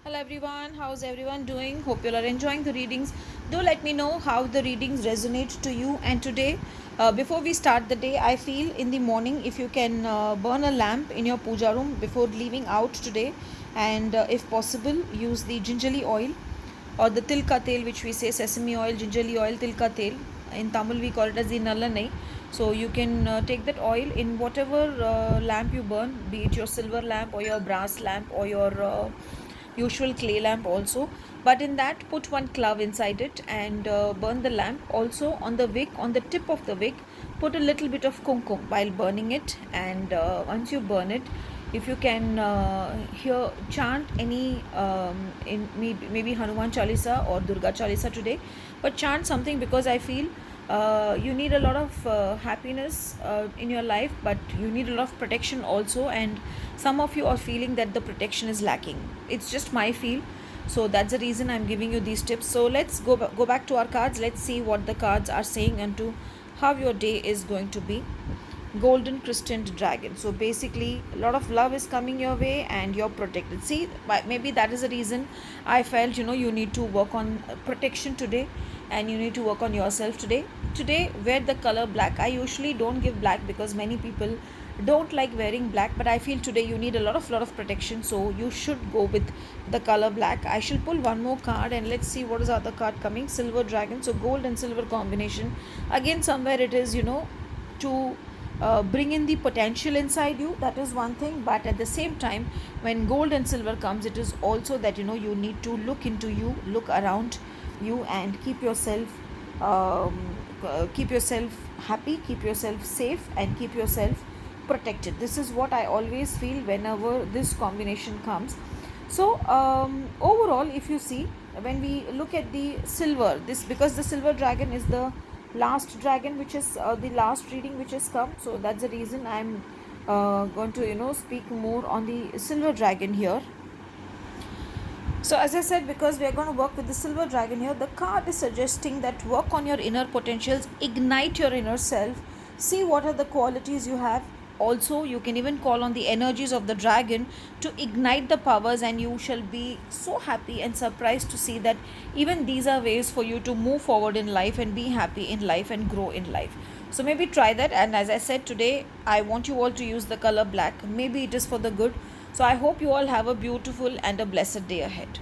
Hello everyone, how's everyone doing? Hope you are enjoying the readings. Do let me know how the readings resonate to you. And today, before we start the day, I feel in the morning if you can burn a lamp in your puja room before leaving out today, and if possible, use the gingerly oil or the tilka tel, which we say sesame oil, gingerly oil, tilka tel. In Tamil, we call it as the nallanai. So you can take that oil in whatever lamp you burn, be it your silver lamp or your brass lamp or your usual clay lamp also. But in that, put one clove inside it and burn the lamp. Also on the wick, on the tip of the wick, put a little bit of kumkum while burning it. And once you burn it, if you can hear chant any in maybe Hanuman Chalisa or Durga Chalisa today, but chant something, because I feel you need a lot of happiness in your life, but you need a lot of protection also, and some of you are feeling that the protection is lacking. It's just my feel, so that's the reason I'm giving you these tips. So let's go back to our cards. Let's see what the cards are saying and to how your day is going to be. Golden crescent dragon. So basically a lot of love is coming your way and you're protected. See, maybe that is the reason I felt you need to work on protection today, and you need to work on yourself today. Wear the color black. I usually don't give black because many people don't like wearing black, but I feel today you need a lot of protection, so you should go with the color black. I shall pull one more card and let's see what is the other card coming. Silver dragon. So gold and silver combination. Again, somewhere it is to bring in the potential inside you. That is one thing, but at the same time, when gold and silver comes, it is also that you need to look into you, look around you, and keep yourself happy, keep yourself safe, and keep yourself protected. This is what I always feel whenever this combination comes. So overall, if you see, when we look at the silver, this, because the silver dragon is the last dragon, which is the last reading which has come, so that's the reason I'm going to speak more on the silver dragon here. So as I said, because we are going to work with the silver dragon here, the card is suggesting that work on your inner potentials, ignite your inner self, see what are the qualities you have. Also, you can even call on the energies of the dragon to ignite the powers, and you shall be so happy and surprised to see that even these are ways for you to move forward in life and be happy in life and grow in life. So maybe try that. And as I said, today I want you all to use the color black. Maybe it is for the good. So I hope you all have a beautiful and a blessed day ahead.